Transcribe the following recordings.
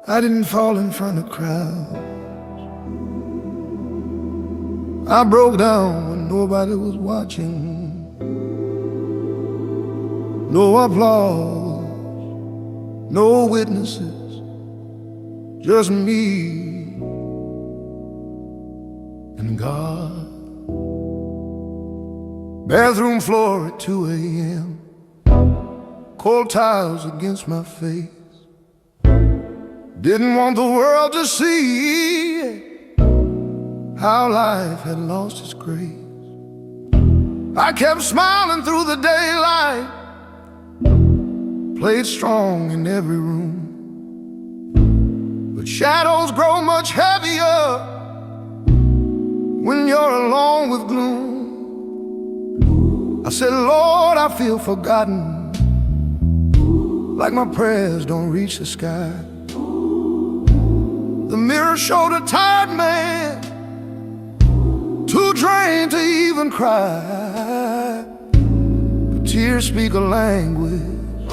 I didn't fall in front of crowds. I broke down when nobody was watching. No applause, no witnesses, just me and God. Bathroom floor at 2 a.m., cold tiles against my face. Didn't want the world to see how life had lost its grace. I kept smiling through the daylight, played strong in every room. But shadows grow much heavier when you're alone with gloom. I said, Lord, I feel forgotten, like my prayers don't reach the sky. The mirror showed a tired man, too drained to even cry. But tears speak a language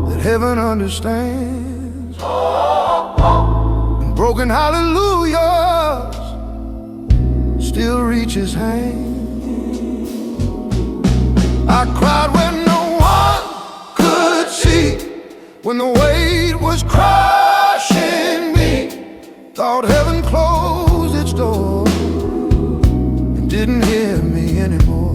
that heaven understands, and broken hallelujahs still reach his hand. I cried when no one could see, when the weight was crushing me. Thought heaven closed its door and didn't hear me anymore.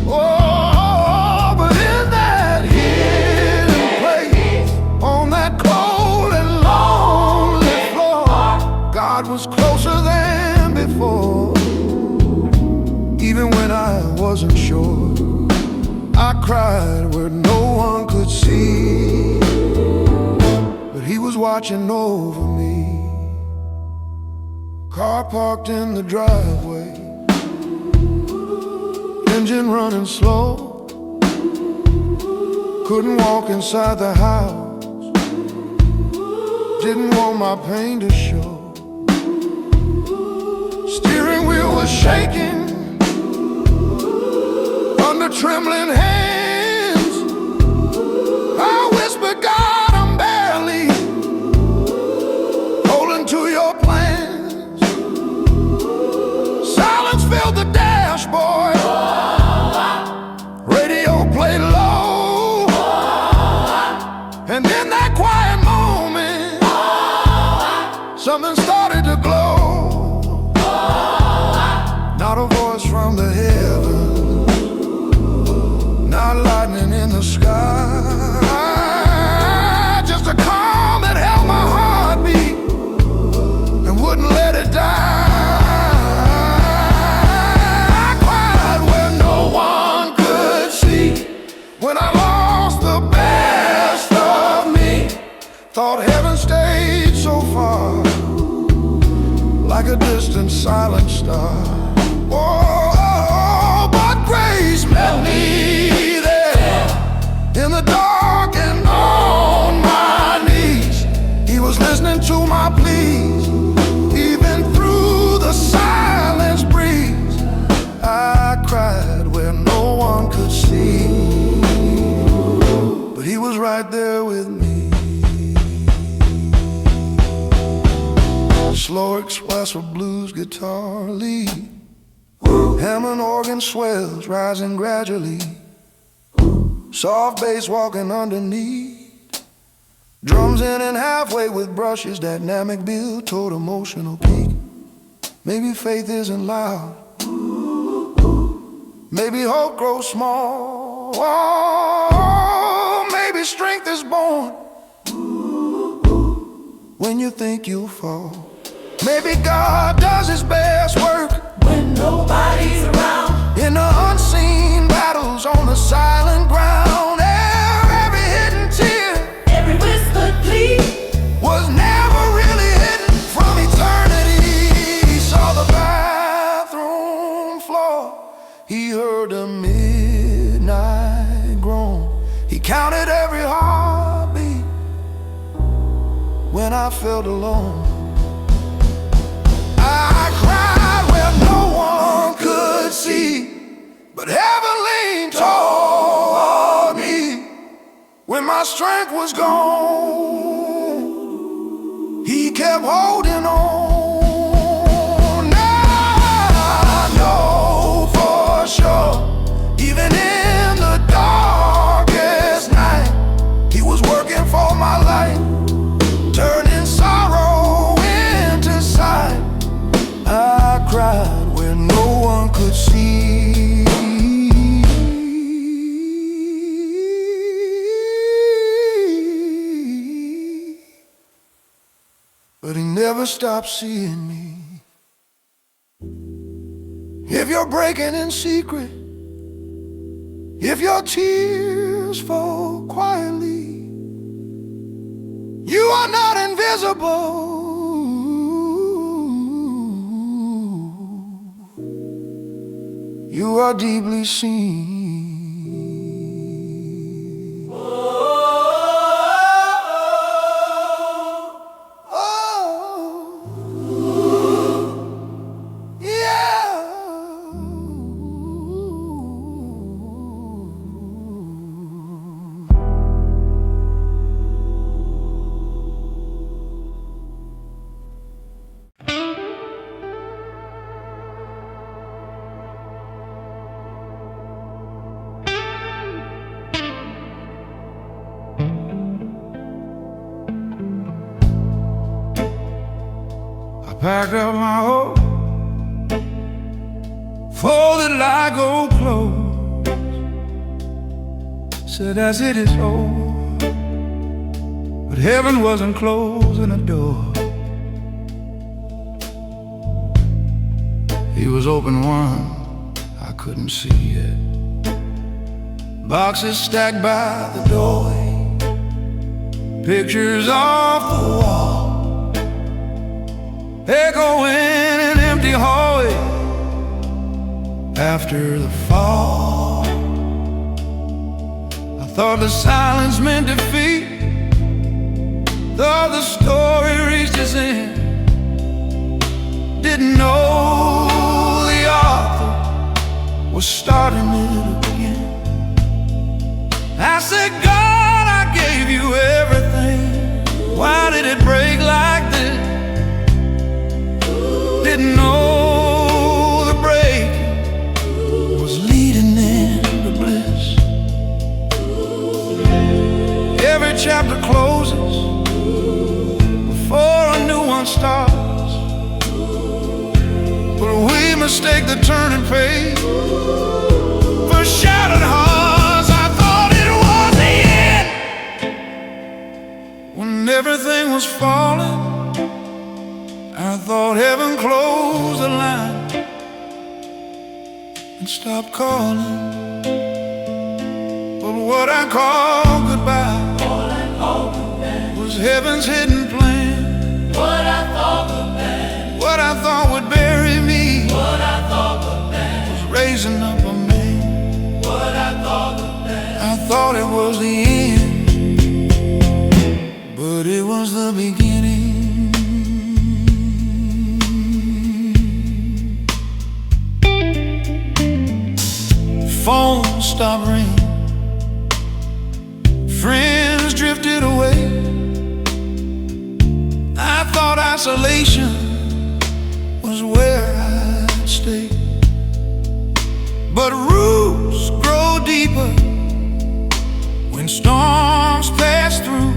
Oh, but in that hidden place, on that cold and lonely floor, God was closer than before. Even when I wasn't sure, I cried where no one could see, but he was watching over me. Car parked in the driveway, engine running slow. Couldn't walk inside the house, didn't want my pain to show. Steering wheel was shaking under trembling hands. I whispered, God, I'm barely holding to your plans. Silence filled the dashboard, radio played low, and in that quiet moment, something started to glow. Not a voice from the heavens, not lightning in the sky, just a calm that held my heartbeat and wouldn't let it die. I cried where no one could see, when I lost the best of me. Thought heaven stayed so far, like a distant silent star. Oh, but grace met me there, in the dark and on my knees. He was listening to my pleas, even through the silence breeze. I cried where no one could see, but he was right there with me. Slow express with blues guitar lead, Hammond organ swells rising gradually, soft bass walking underneath, drums in and halfway with brushes, dynamic build toward emotional peak. Maybe faith isn't loud, maybe hope grows small. Oh, maybe strength is born when you think you'll fall. Maybe God does his best work when nobody's around, in the unseen battles on the silent ground. Every hidden tear, every whispered plea was never really hidden from eternity. He saw the bathroom floor, he heard the midnight groan. He counted every heartbeat when I felt alone. I cried where no one could see, but heaven leaned toward me when my strength was gone. kept holding on. Now I know for sure, even in the darkest night, He was working for my life, turning sorrow into sight. I cried where no one could see, but He never stopped seeing me. If you're breaking in secret, if your tears fall quietly, you are not invisible. You are deeply seen. Packed up my hope, folded like old clothes, said as it is over, but heaven wasn't closing a door. He was open one I couldn't see yet. Boxes stacked by the doorway, pictures off the wall, echoing an empty hallway after the fall. I thought the silence meant defeat, thought the story reached its end. Didn't know the author was starting it again. I said, God, I gave you everything, why did it break like this? Didn't know the break was leading into bliss. Every chapter closes before a new one starts, but we mistake the turning page for shattered hearts. I thought it was the end when everything was falling. I thought heaven closed the line and stopped calling, but what I called goodbye was heaven's hidden plan. What I thought would bury me was raising up a man. I thought it was the end, but it was the beginning. Phone stopped ringing, friends drifted away. I thought isolation was where I'd stay, but roots grow deeper when storms pass through,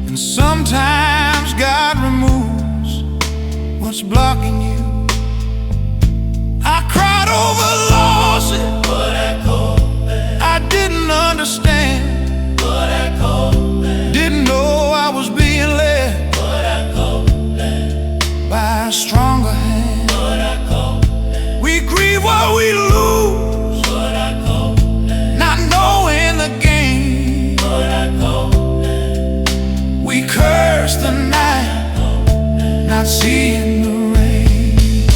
and sometimes God removes what's blocking you. I cried over losses, but I didn't understand, didn't know I was being led by a stronger hand. We grieve while we lose, not knowing the game. We curse the night, not seeing the rain.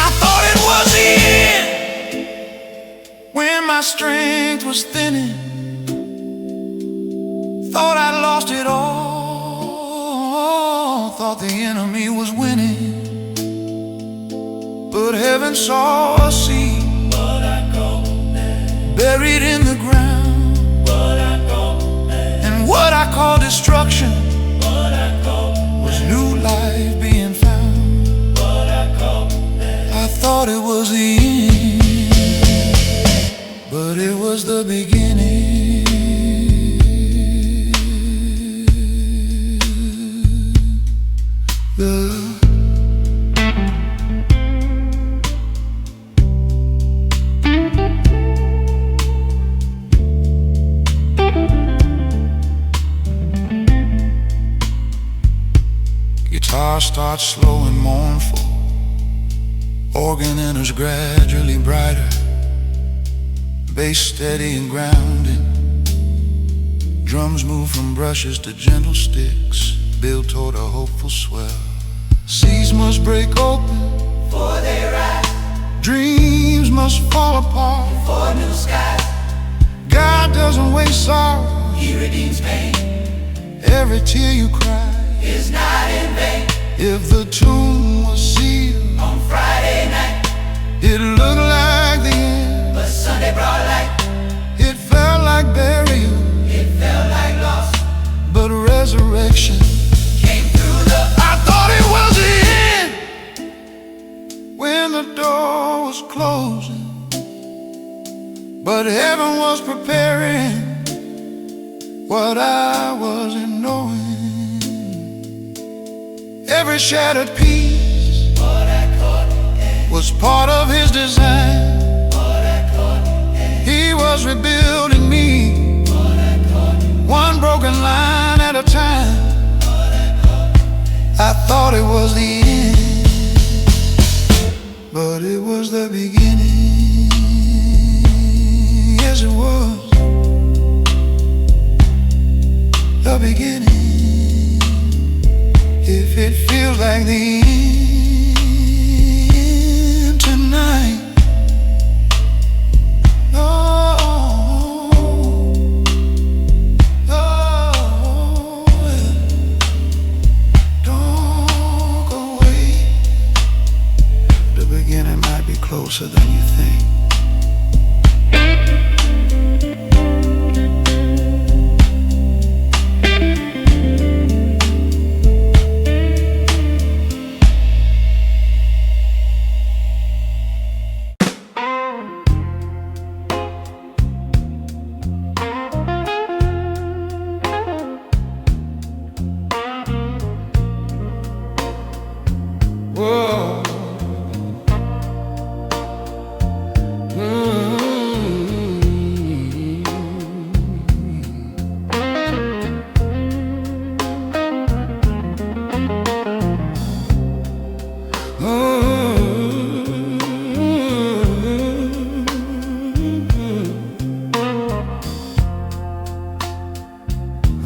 I thought it was the end when my strength was thinning. Thought I'd lost it all, thought the enemy was winning, but heaven saw a seed buried in the ground, and what I call destruction thought it was the end, but it was the beginning. The guitar starts slow and mournful, organ enters gradually brighter, bass steady and grounding, drums move from brushes to gentle sticks, build toward a hopeful swell. Seas must break open For they rise dreams must fall apart. for new skies. God doesn't waste sorrow, He redeems pain. every tear you cry. Is not in vain. If the tomb was sealed, On Friday night, it looked like the end. but Sunday brought light. It felt like burial, It felt like loss. but resurrection. Came through the I thought it was the end when the door was closing, but heaven was preparing what I wasn't knowing. Every shattered piece what I caught and was part of His design. what I caught and He was rebuilding me, what I caught one broken line at a time. I thought it was the end, but it was the beginning. Yes, it was the beginning. If it feels like the end tonight, don't go away. The beginning might be closer than you think. Whoa.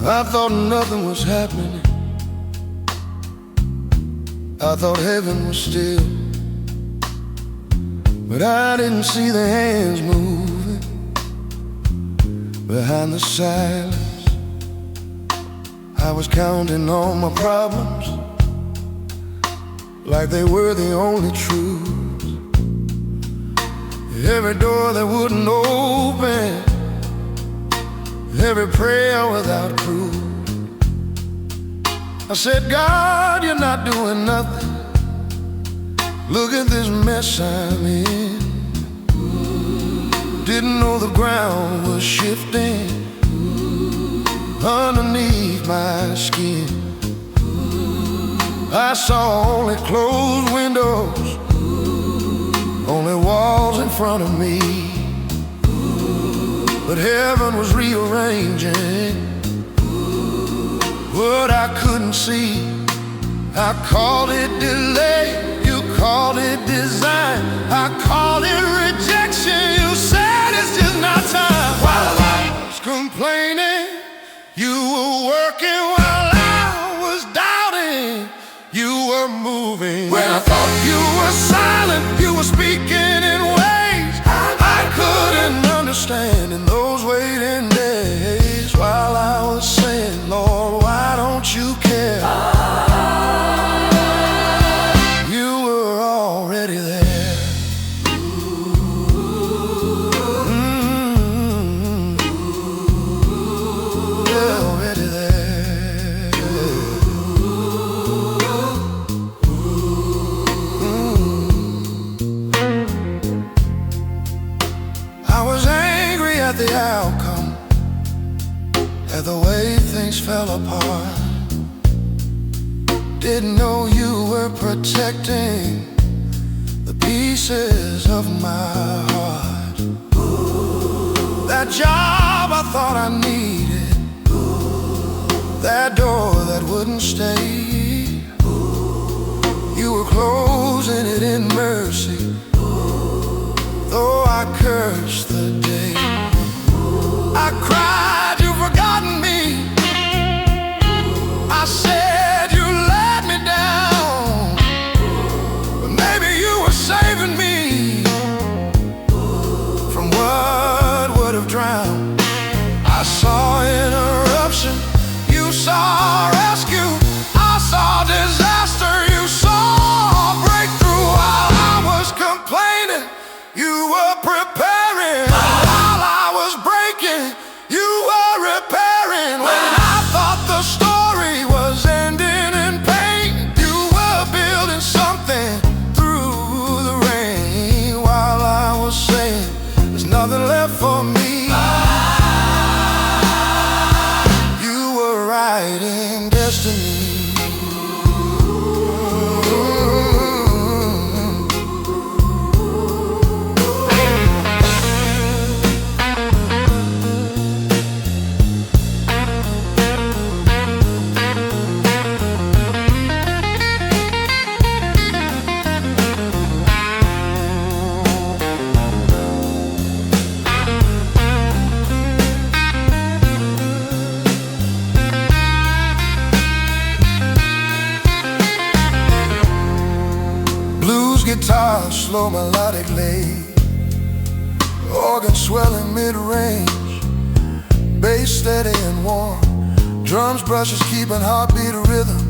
I thought nothing was happening. I thought heaven was still, but I didn't see the hands moving behind the silence. I was counting all my problems like they were the only truth. Every door that wouldn't open, every prayer without proof. I said, God, you're not doing nothing. Look at this mess I'm in. Didn't know the ground was shifting underneath my skin. I saw only closed windows, only walls in front of me. But heaven was rearranging what I couldn't see. I called it delay, you called it design. I called it rejection, you said it's just not time. While I was complaining, you were working. While I was doubting, you were moving. When I thought you were silent, you were speaking in ways I couldn't understand in those waiting days. While I was saying, Lord, why don't you care? You were already there. things fell apart. Didn't know you were protecting the pieces of my heart. That job I thought I needed, that door that wouldn't stay, you were closing it in mercy, though I cursed the day. I cried, you've forgotten me. I said you let me down, but maybe you were saving me from what would have drowned. I saw interruption, you saw rescue. I saw disaster, you saw breakthrough. While I was complaining, you were preparing. While I was breaking, you were repairing. When I thought the story was ending in pain, you were building something through the rain. While I was saying there's nothing left for me, you were writing destiny. Blues guitar, slow melodic lay, organ swelling mid-range, bass steady and warm, drums brushes keeping heartbeat rhythm,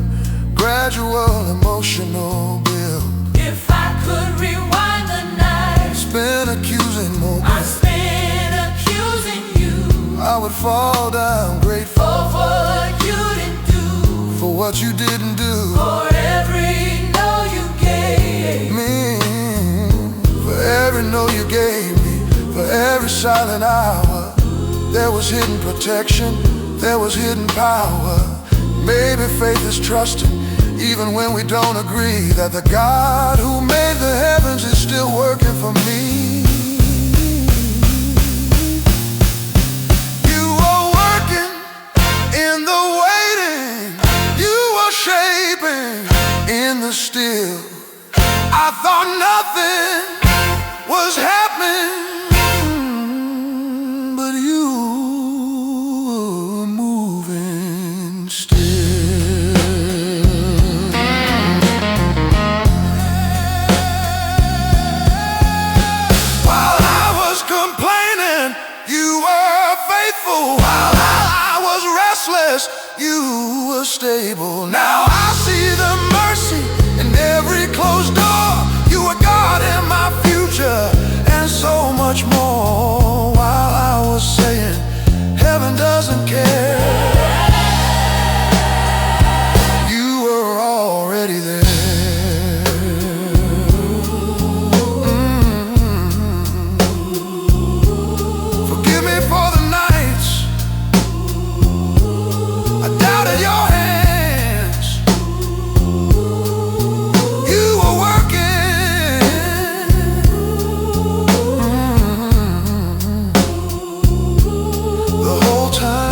gradual emotional build. If I could rewind the night, Spin accusing moments, I'd spin accusing you I would fall down grateful for what you didn't do, for what you didn't do for every no you gave me, for every no you gave me, for every silent hour. There was hidden protection, there was hidden power. Maybe faith is trusting, even when we don't agree, that the God who made the heavens is still working for me. You were working in the waiting, you were shaping in the still. I thought nothing was happening, but you were moving still. While I was complaining, you were faithful. While I was restless, you were stable. Now I see the mercy in every closed door. You were God in my future, and so much more. While I was saying heaven doesn't care, you were already there. Forgive me for the nights I doubted your hands. You were working the whole time.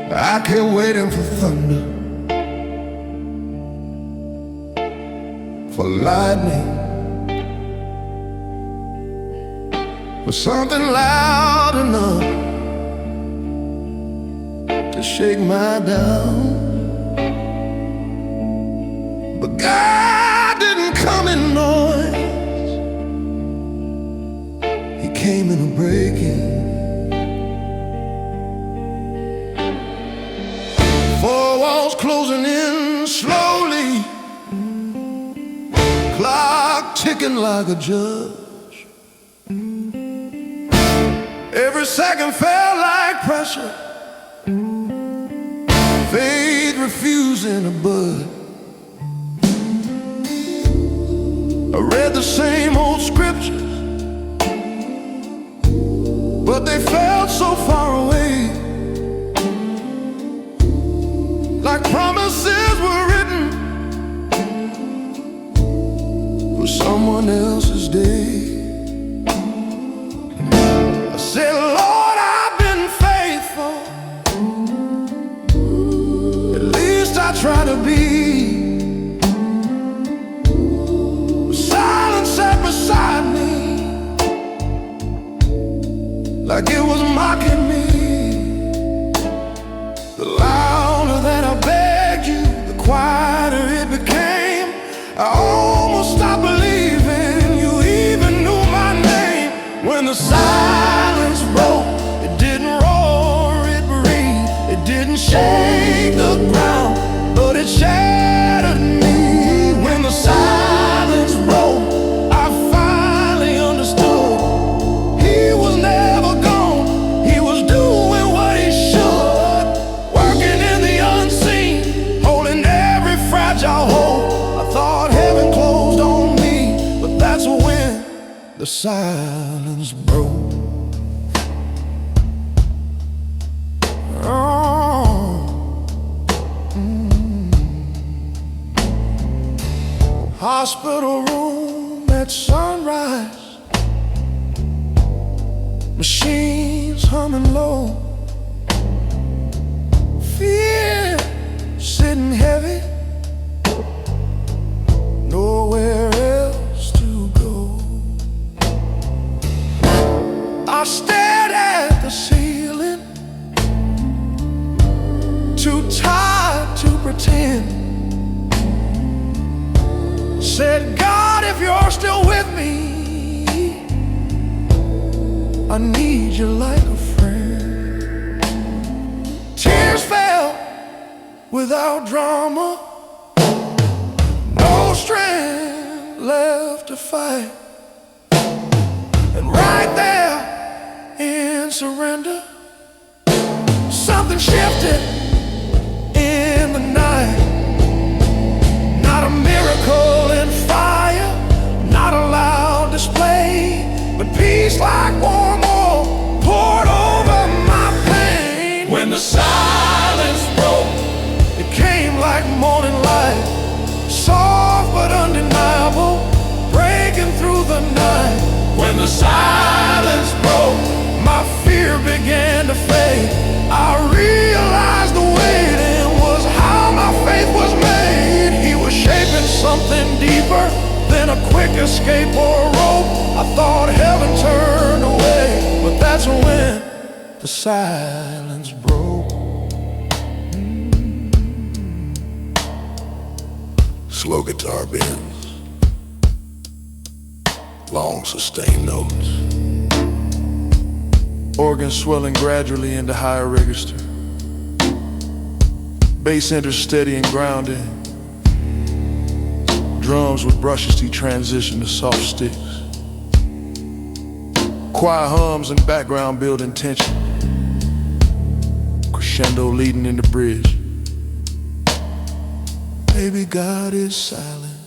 I kept waiting for thunder, for lightning, for something loud enough to shake my down. But God didn't come in noise, He came in a breaking. Four walls closing in slowly, clock ticking like a judge. Every second felt like pressure, faith refusing to budge. I read the same old scriptures, but they felt so far away, like promises were written for someone else's day. I said, Lord, I've been faithful, at least I try to be. Silence sat beside me, like it was mocking me. The louder that I begged you, the quieter it became. I almost stopped believing you even knew my name. When the silence broke, it didn't roar, it breathed. It didn't shake the ground, but it shattered me. When the silence broke, I finally understood. He was never gone, he was doing what he should, working in the unseen, holding every fragile hope. I thought heaven closed on me, but that's when the silence broke. Hospital room at sunrise, machines humming low, fear sitting heavy, nowhere else to go. I stared at the ceiling, too tired to pretend. Said, God, if you're still with me, I need you like a friend. Tears fell without drama, no strength left to fight. And right there in surrender, something shifted in the night. Not a miracle in fire, not a loud display, but peace like warm oil poured over my pain. When the silence broke, it came like morning light, soft but undeniable, breaking through the night. When the silence broke, my fear began to fade. I realized the waiting was how my faith was made. He was shaping something deeper than a quick escape or a rope. I thought heaven turned away, but that's when the silence broke. Slow guitar bends, long sustained notes, organ swelling gradually into higher register, bass enters steady and grounded, drums with brushes detransition to soft sticks, choir hums and background building tension, crescendo leading in the bridge. Maybe God is silent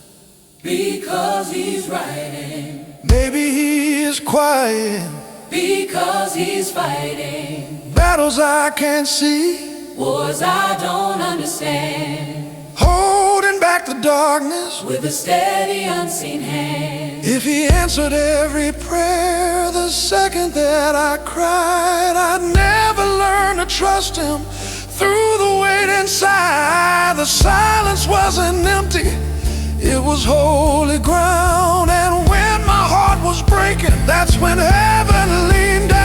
because he's writing. Maybe he is quiet Because he's fighting battles I can't see, wars I don't understand, holding back the darkness with a steady unseen hand. If he answered every prayer the second that I cried, I'd never learn to trust him through the weight inside. The silence wasn't empty, it was holy ground. And when my heart was breaking, that's when heaven leaned down.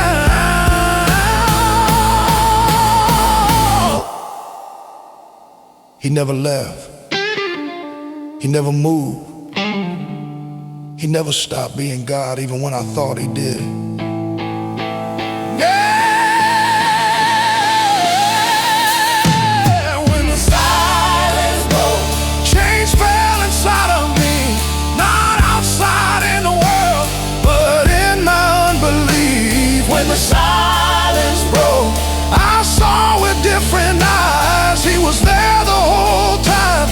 He never left, he never moved, he never stopped being God even when I thought he did. Yeah, when the silence when the silence broke. I saw with different eyes. He was there the whole time,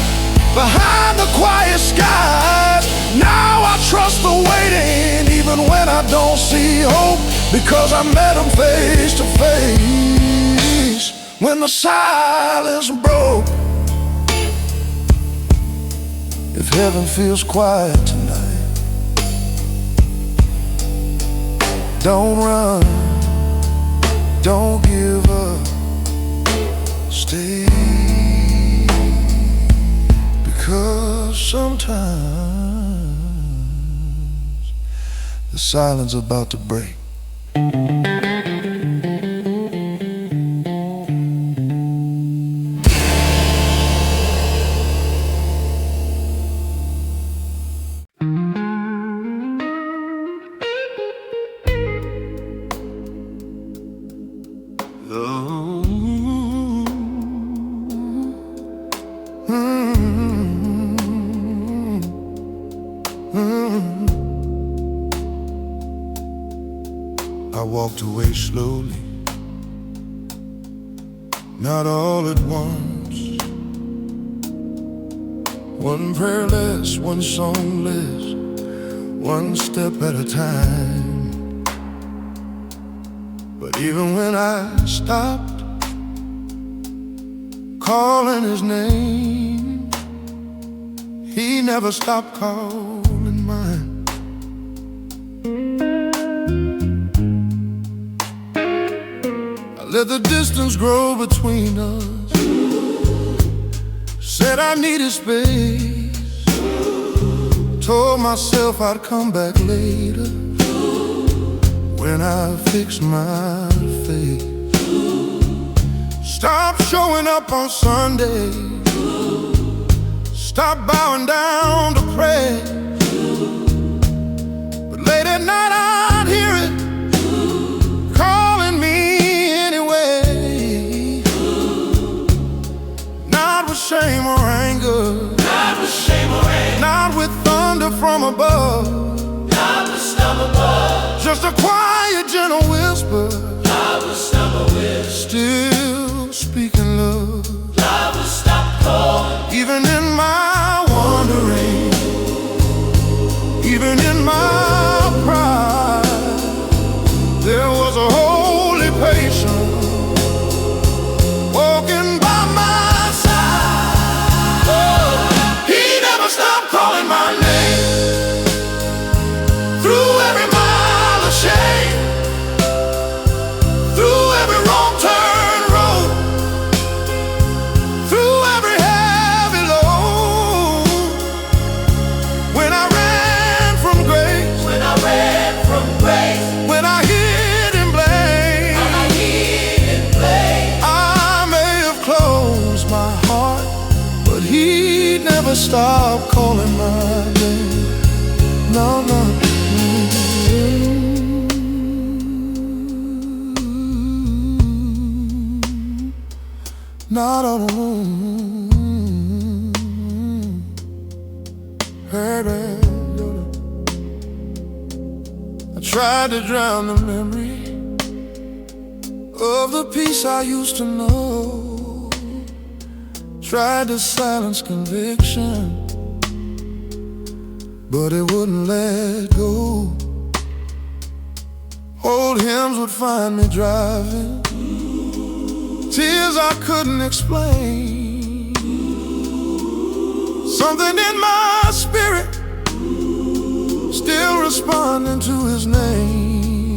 behind the quiet skies. Now I trust the waiting, even when I don't see hope, because I met him face to face when the silence broke. If heaven feels quiet tonight, don't run, don't give up, stay. Because sometimes the silence is about to break. I walked away slowly, not all at once. One prayer less, one song less, one step at a time. But even when I stopped calling his name, he never stopped calling mine. Let the distance grow between us, said I needed space, told myself I'd come back later when I fixed my face. Stop showing up on Sunday, stop bowing down to pray, but late at night I'd hear it calling me anyway. Not with shame or anger, Not with shame or anger, not with thunder from above, not with storm above, just a quiet gentle whisper, love will stumble with, still speaking love. love will stop calling. Even in my wandering, even in my pride, there was a holy patience walking by my side. Oh, he never stopped calling my name through every mile of shame, through every wrong turn road, through every heavy load. When I ran from grace, When I ran from grace, when I hid in blame, I hid in blame. I may have closed my heart, but he never stopped calling my name. No, no. Not on the moon. I tried to drown the memory of the peace I used to know, tried to silence conviction, but it wouldn't let go. Old hymns would find me driving, tears I couldn't explain. Something in my spirit still responding to his name.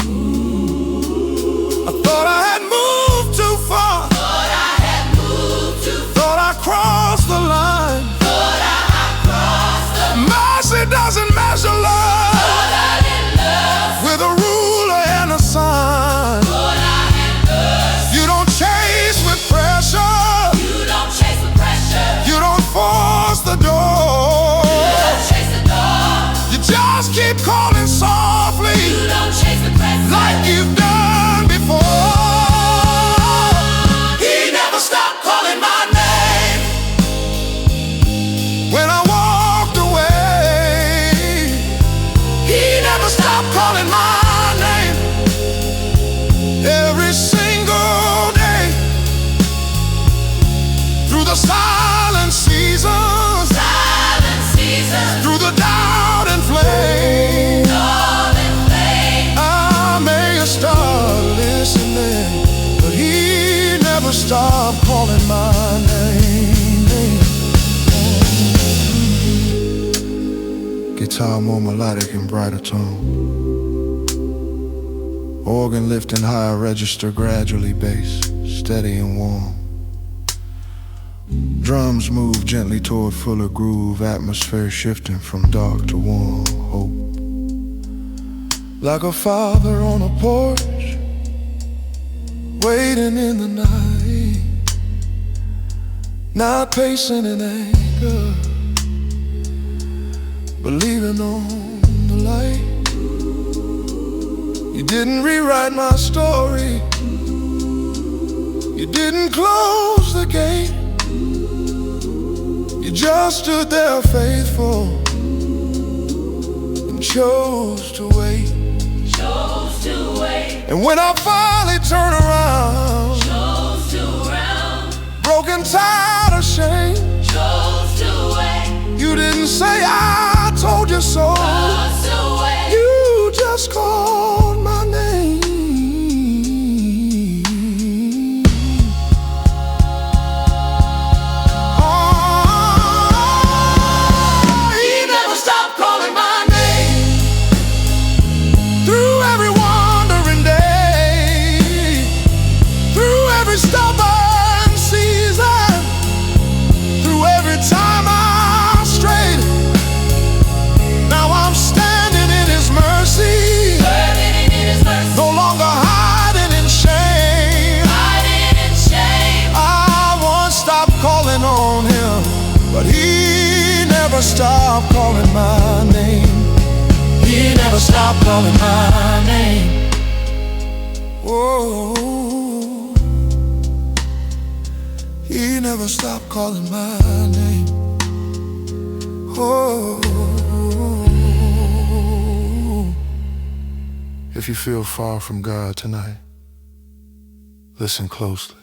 I thought I had moved too far, Thought I had moved too far, thought I crossed the line. thought I crossed the line, Mercy doesn't measure love thought I didn't love, with a ruler and a sign. thought I had mercy. You don't chase with pressure, You don't chase the pressure, you don't force the door, you don't chase the door, you just keep calling softly. you don't chase the stop calling my name. Guitar more melodic and brighter tone. Organ lifting higher register, gradually bass, steady and warm. Drums move gently toward fuller groove, atmosphere shifting from dark to warm. Hope, like a father on a porch, waiting in the night, not pacing in anger, believing on the light. You didn't rewrite my story, you didn't close the gate. You just stood there faithful and chose to wait. And when I finally turn around, broken, tired, ashamed, you didn't say I told you so. You just called my name. But he never stopped calling my name. He never stopped calling my name. Oh, he never stopped calling my name. Oh, if you feel far from God tonight, listen closely.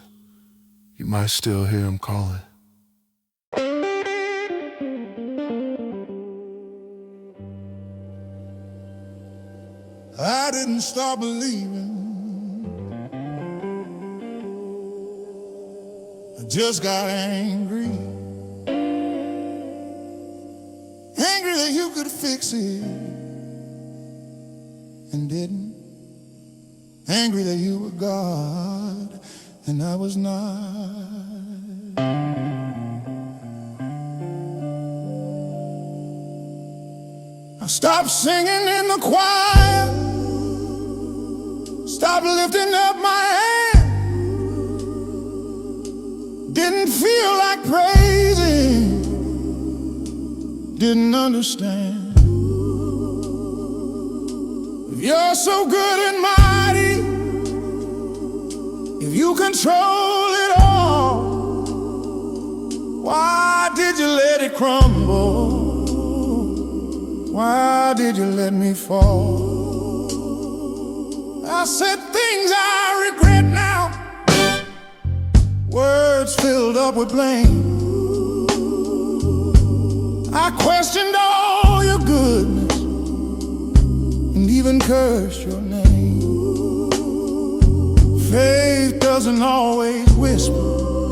You might still hear him calling. I didn't stop believing, I just got angry. Angry that you could fix it and didn't. Angry that you were God and I was not. I stopped singing in the choir, stopped lifting up my hand, didn't feel like praising, didn't understand. If you're so good and mighty, if you control it all, why did you let it crumble? Why did you let me fall? I said things I regret now, words filled up with blame. I questioned all your goodness and even cursed your name. Faith doesn't always whisper,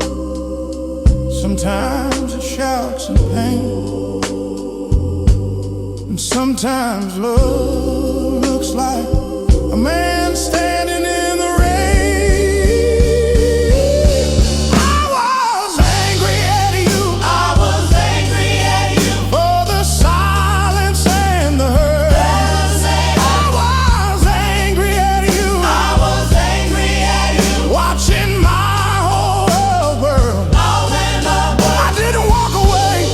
sometimes it shouts in pain. And sometimes love looks like a man standing in the rain. I was angry at you. I was angry at you for the silence and the hurt. I was angry at you. I was angry at you watching my whole world. I didn't walk away,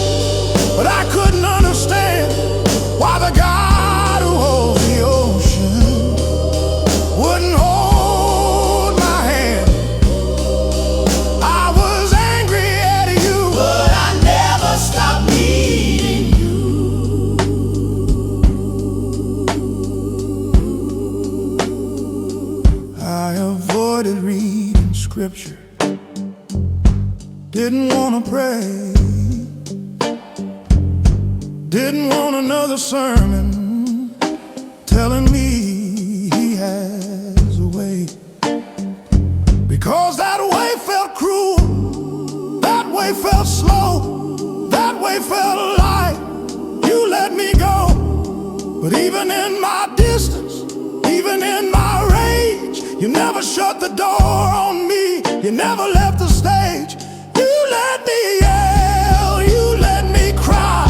but I couldn't understand why the God who holds the ocean wouldn't hold my hand. I was angry at you, but I never stopped needing you. I avoided reading scripture, didn't want to pray, didn't want another sermon telling me he has a way, because that way felt cruel. only felt like you let me go. But even in my distance, even in my rage, you never shut the door on me. You never left the stage. You let me yell, you let me cry,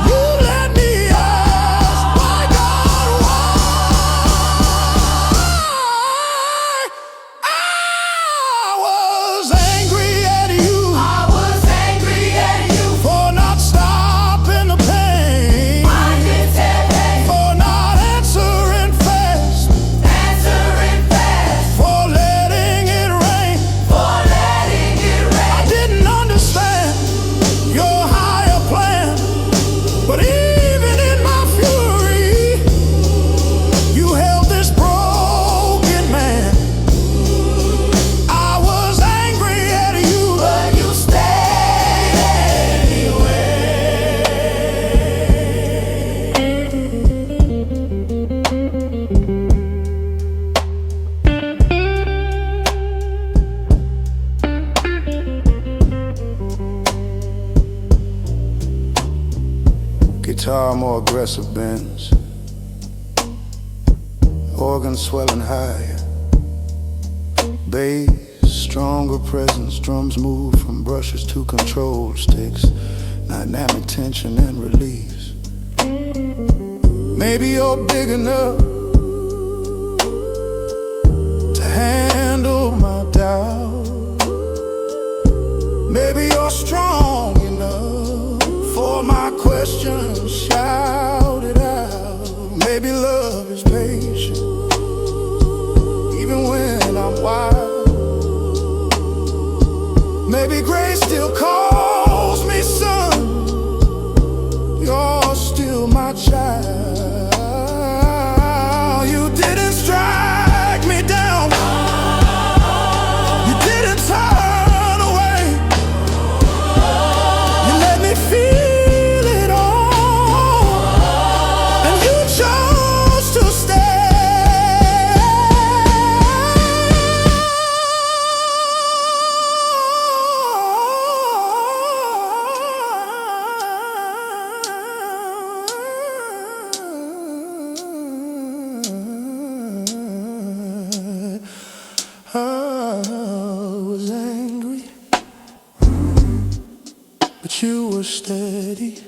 you let me ask, my God, why? I was angry at you. I was angry at you. For not stopping the pain. I could tell that. For not answering fast. Answering fast. For letting it rain. For letting it rain. I didn't understand your higher plan. But even in my fury, you held this broken man. I was angry at you, But you stayed guitar more aggressive bends, organ swelling higher, bass stronger presence, drums move from brushes to control sticks, dynamic tension and release. Maybe you're big enough to handle my doubt. Maybe you're strong enough for my questions shouted out. Maybe love is patient, even when I'm wild. Maybe grace still calls me son. You're still my child. You didn't strike me down. You didn't turn away. You let me feel it all, and you chose to stay. I was angry, but you were steady.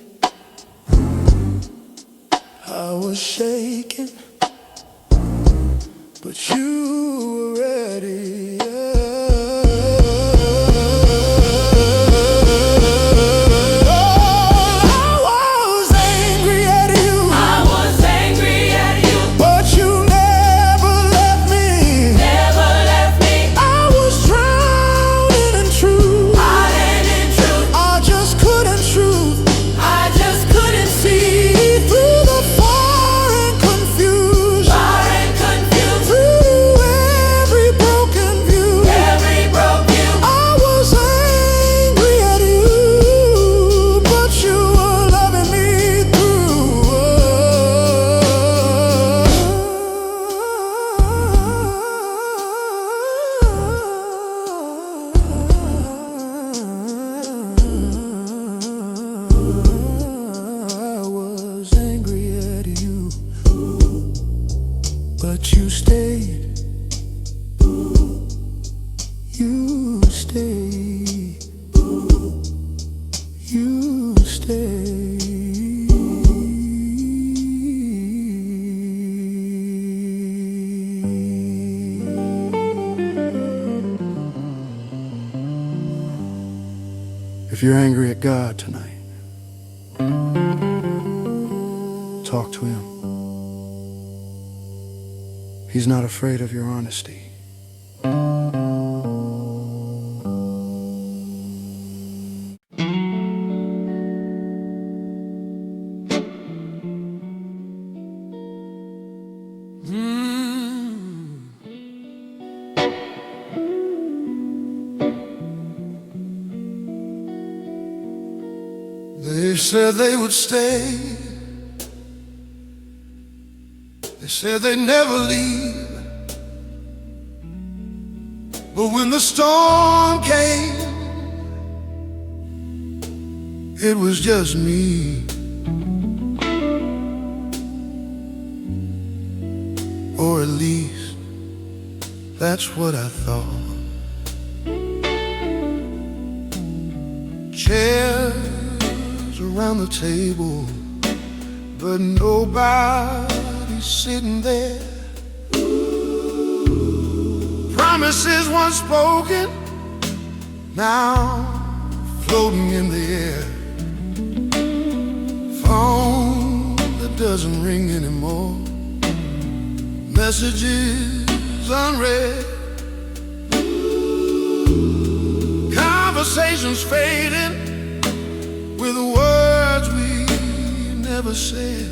I was shaking, but you were ready. I was angry at you, I was angry at you. but you never left me. Never left me. I was drowning in truth. Hiding in truth. I just couldn't truth. I just couldn't see. Through the fire and confusion, Far and confused. through every broken view, Every broke view. I was angry at you, but you were loving me I was angry at you, but you stayed. You stayed. You stayed. If you're angry at God tonight, talk to Him. He's not afraid of your honesty. They said they would stay. They said they'd never leave. But when the storm came, it was just me. Or at least that's what I thought. Chairs around the table, but nobody's sitting there. Promises once spoken, now floating in the air. Phone that doesn't ring anymore, messages unread, conversations fading with words we never said.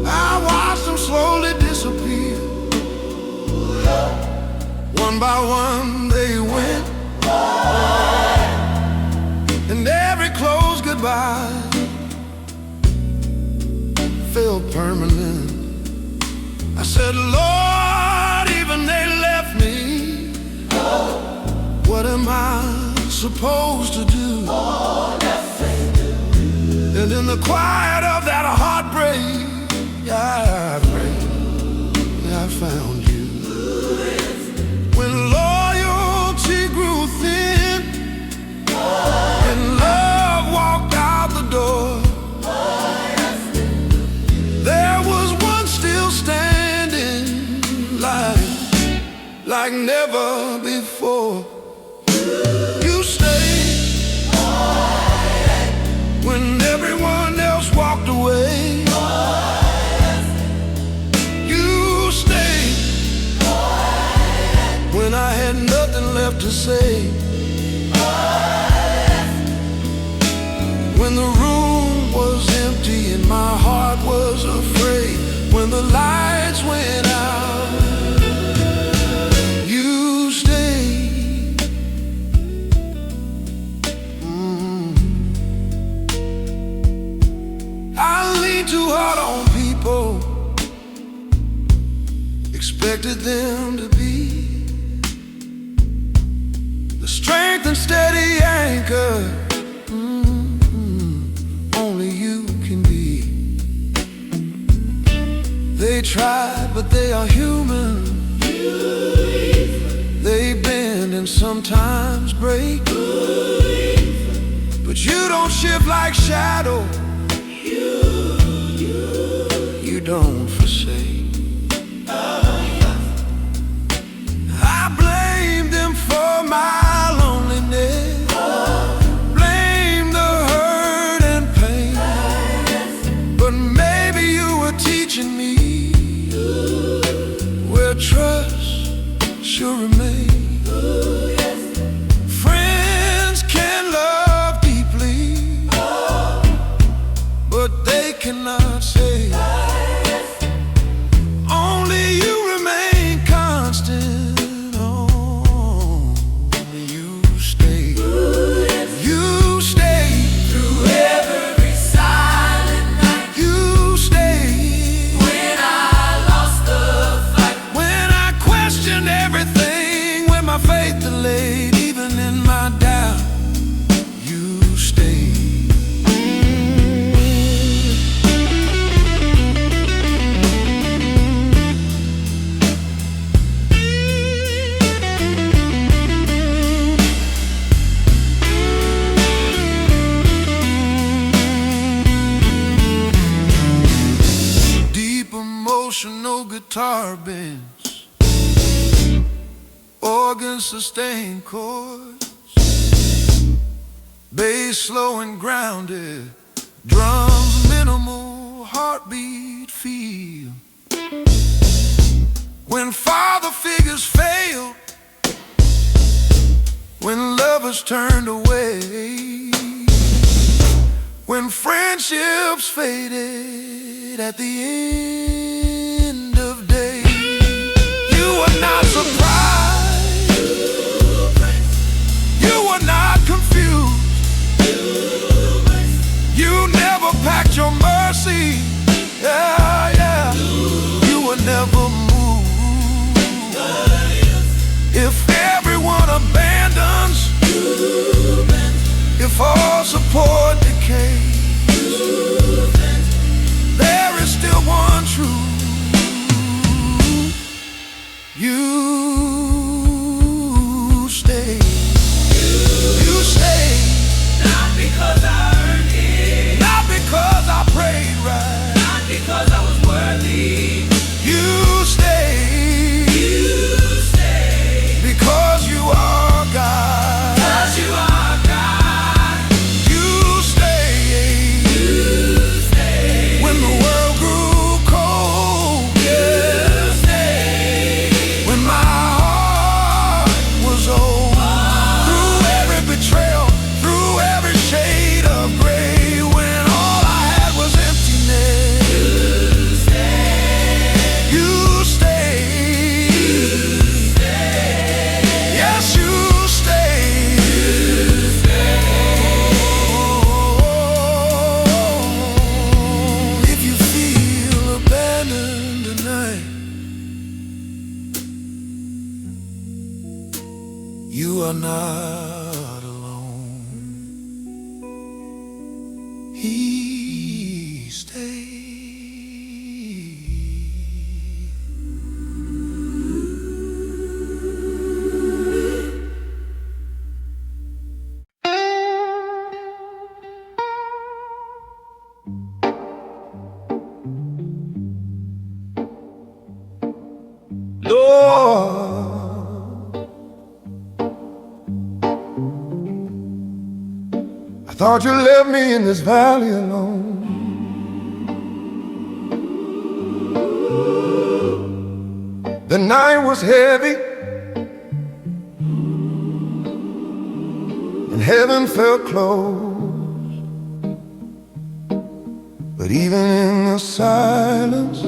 I watched them slowly disappear. One by one they went, and every closed goodbye felt permanent. I said, Lord, even they left me. What am I supposed to do? And in the quiet of that heartbreak, I prayed, I found you. When loyalty grew thin and love walked out the door, there was one still standing like never before. You stayed when everyone else walked away. You stayed when I had nothing left to say. When the room was empty and my heart was afraid. When the lights went out, you stayed. I leaned too hard on people, expected them to be the strength and steady anchor only you can be. They tried, but they are human. They bend and sometimes break, but you don't shift like shadow. You don't forsake. I blame them for my loneliness, blame the hurt and pain, but maybe you were teaching me where trust should remain. Friends can love deeply, but they cannot say. Only you remain constant. Oh, you stay. You stay Through every silent night, You stay when I lost the fight, when I questioned everything, when my faith delayed, even in my doubt. You stay. Deep emotional guitar bends, organ sustained chords, bass slow and grounded, drums minimal, heartbeat feel. When father figures failed, when lovers turned away, when friendships faded at the end of day, you were not surprised, you were not confused, you never packed your mercy, yeah, yeah. You were never moved. If everyone abandons, if You stay. You stay. Not because I earned it, Not because I prayed right. not because I was worthy. You stay. You stay, Because you are God. 'cause you are God. You stay. You stay, When the world grew cold. you stay. When my heart was old. Through every betrayal, through every shade of gray. When all I had was emptiness. You stay. Yes, you stay. Oh, if you feel abandoned tonight, you are not alone. He stays. Lord, I thought you left me in this valley alone. The night was heavy and heaven felt close. But even in the silence,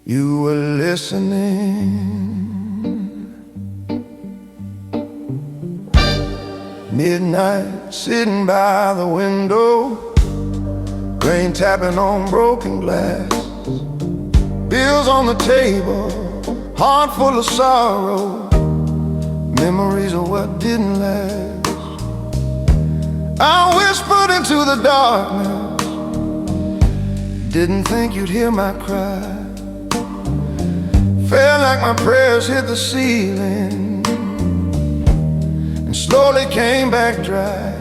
you were listening. Midnight, sitting by the window, rain tapping on broken glass, bills on the table, heart full of sorrow, memories of what didn't last. I whispered into the darkness, didn't think you'd hear my cry. Felt like my prayers hit the ceiling and slowly came back dry.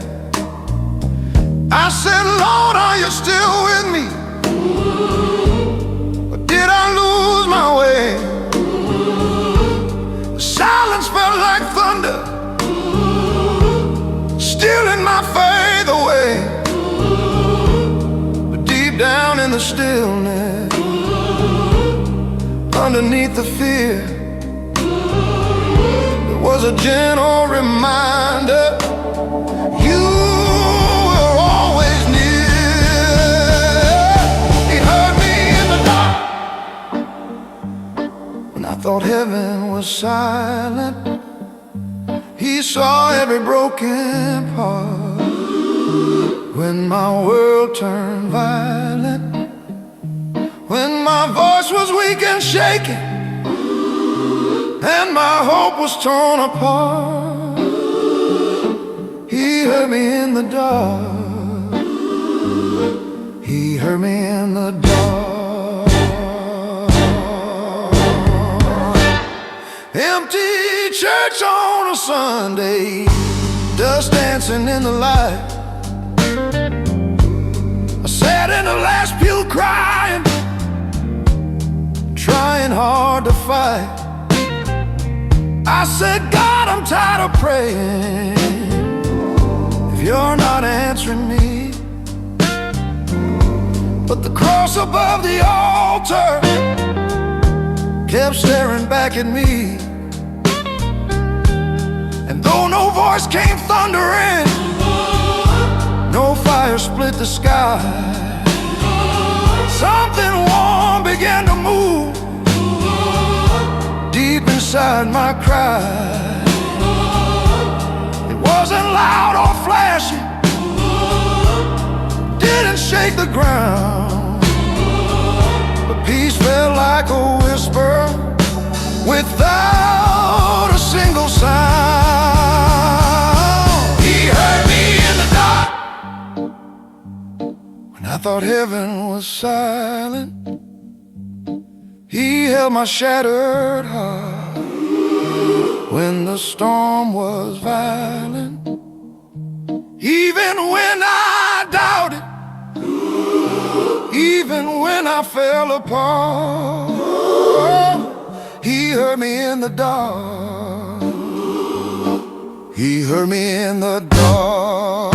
I said, Lord, are you still with me? Or did I lose my way? The silence felt like thunder, stealing my faith away. But deep down in the stillness, underneath the fear, there was a gentle reminder. You were always near. He heard me in the dark when I thought heaven was silent. He saw every broken part when my world turned violent. When my voice was weak and shaken, and my hope was torn apart, He heard me in the dark. He heard me in the dark. Empty church on a Sunday, dust dancing in the light. I sat in the last pew crying, trying hard to fight. I said, God, I'm tired of praying if you're not answering me. But the cross above the altar kept staring back at me. And though no voice came thundering, no fire split the sky, something warm began to move deep inside my cry. It wasn't loud or flashy, didn't shake the ground, but peace felt like a whisper without a single sound. He heard me in the dark when I thought heaven was silent, He held my shattered heart. When the storm was violent, even when I doubted, even when I fell apart, He heard me in the dark. He heard me in the dark.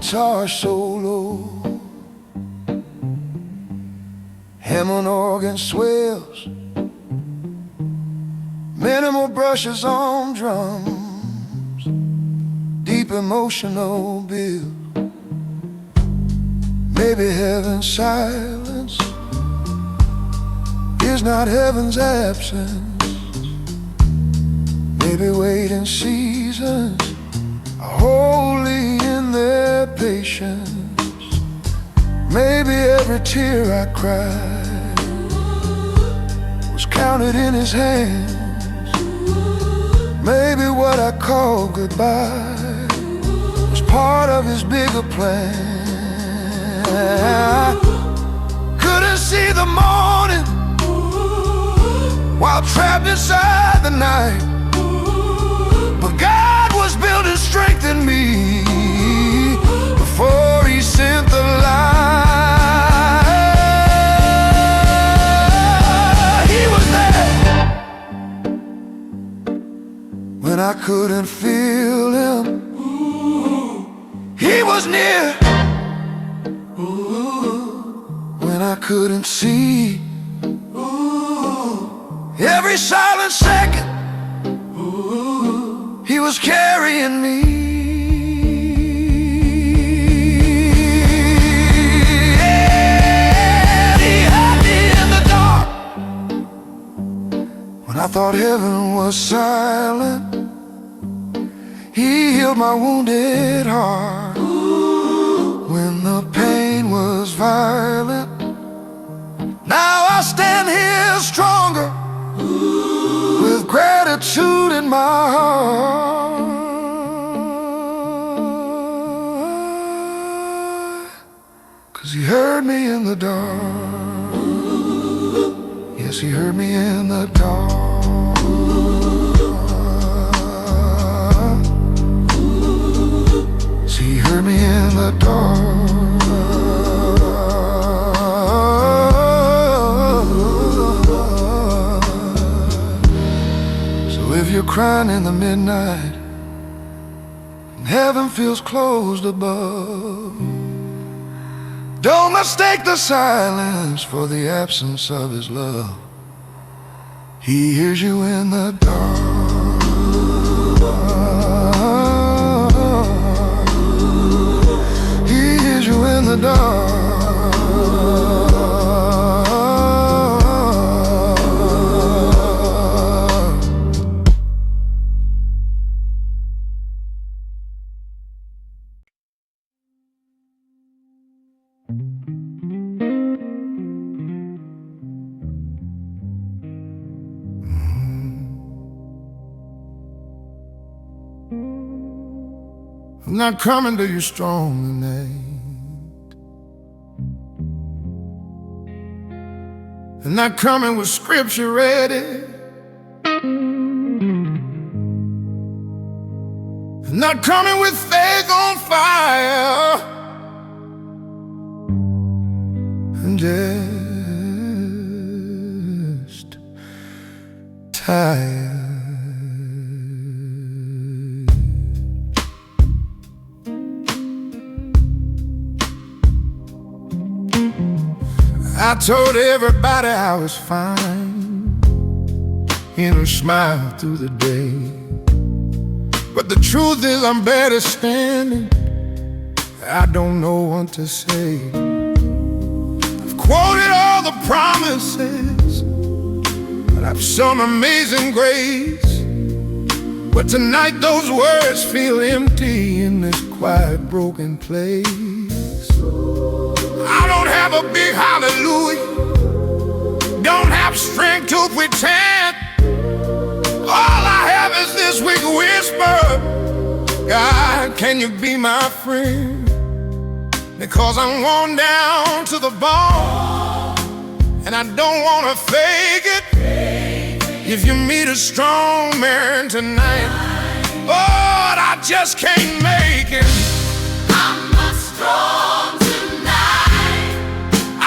Guitar solo, Hammond organ swells, minimal brushes on drums, deep emotional build. Maybe heaven's silence is not heaven's absence. Maybe waiting seasons are holy in their patience. Maybe every tear I cried was counted in His hands. Maybe what I called goodbye was part of His bigger plan. I couldn't see the morning while trapped inside the night, but God was building strength in me before He sent the light. He was there when I couldn't feel Him. He was near when I couldn't see. Every silent second He was carrying me. And He had me in the dark when I thought heaven was silent. He healed my wounded heart when the pain was violent. Now I stand here stronger with gratitude in my heart, 'cause He heard me in the dark. Yes, He heard me in the dark. Yes, He heard me in the dark. If you're crying in the midnight and heaven feels closed above, don't mistake the silence for the absence of His love. He hears you in the dark. He hears you in the dark. I'm not coming to you strong tonight. I'm not coming with scripture ready. I'm not coming with faith on fire. I'm just tired. I told everybody I was fine, and a smile through the day. But But the truth is I'm better standing. I don't know what to say. I've quoted all the promises, but I've sung Amazing Grace. But tonight those words feel empty in this quiet, broken place. I don't have a big hallelujah, don't have strength to pretend. All I have is this weak whisper: God, can you be my friend? Because I'm worn down to the bone, and I don't wanna fake it. If you meet a strong man tonight, Lord, I just can't make it. I'm not strong tonight.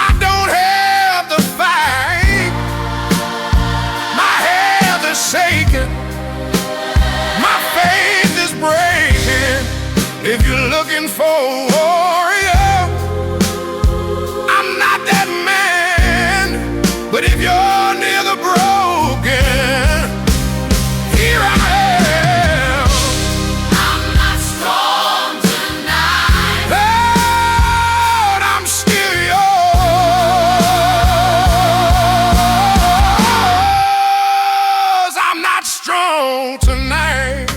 I don't have the fight. My health is shaking, my faith is breaking. If you're looking for a warrior, I'm not that man. But if you're near the broken, here I am. I'm not strong tonight. Lord, I'm still yours. I'm not strong tonight.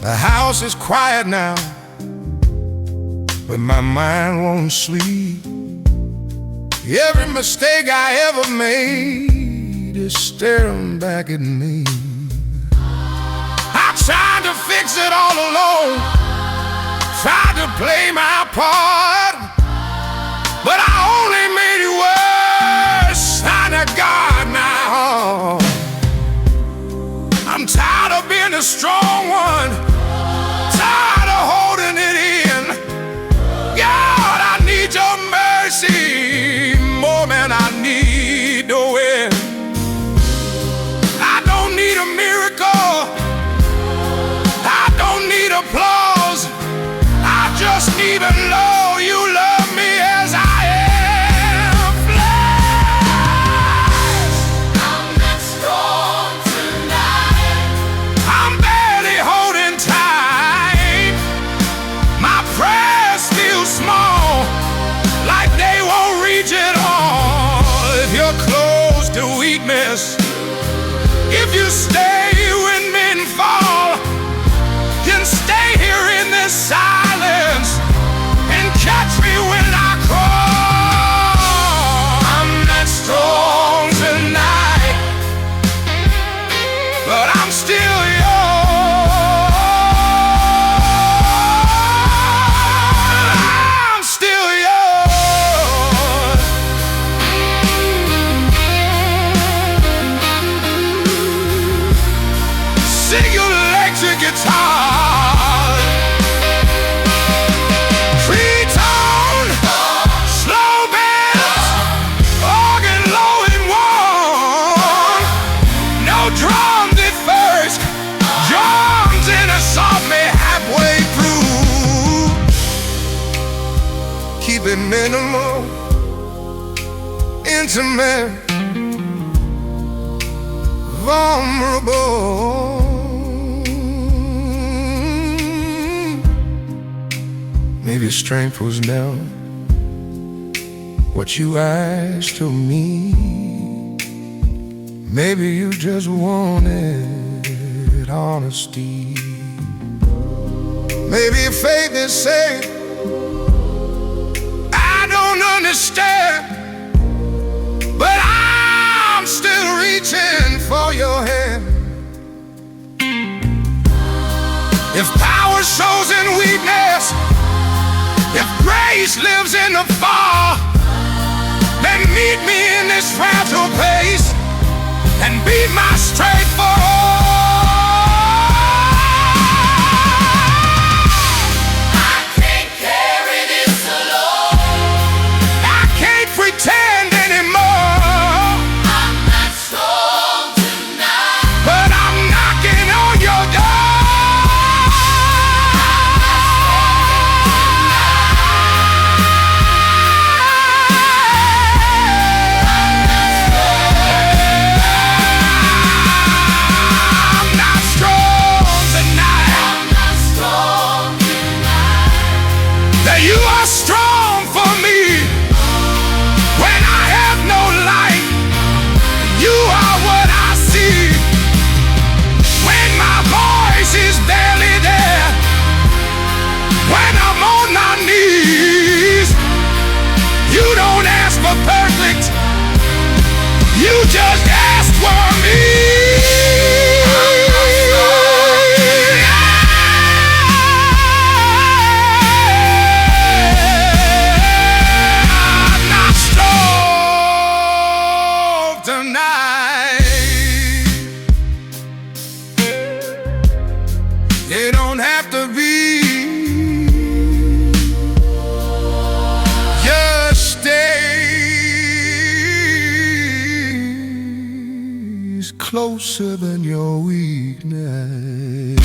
The house is quiet now, but my mind won't sleep. Every mistake I ever made is staring back at me. I tried to fix it all alone, tried to play my part, but I only made it worse. Sign of God now. I'm tired of being the strong one, tired of holding it in. God, I need your mercy more than I need the wind. I don't need a miracle, I don't need applause. I just need to know you love me as I am. Flesh, I'm not strong tonight. I'm barely holding tight. My prayers still small, like they won't reach it all. If you're close to weakness, if you stay when men fall, then stay here in this silence and catch me when I call. I'm not strong tonight, but I'm still yours. I'm still yours. Sing your electric guitar, three-tone, slow bands, organ low and warm. No drums at first, drums in a soft me halfway through. Keep it minimal, intimate, vulnerable. Maybe strength was never what you asked of me. Maybe you just wanted honesty. Maybe faith is saying, I don't understand, but I'm still reaching for your hand. If power shows in weakness, if grace lives in the fall, then meet me in this fragile place and be my strength for all. I can't carry this alone. I can't pretend anymore, I'm not strong tonight. but I'm knocking on your door. They don't have to be. Just stays closer than your weakness.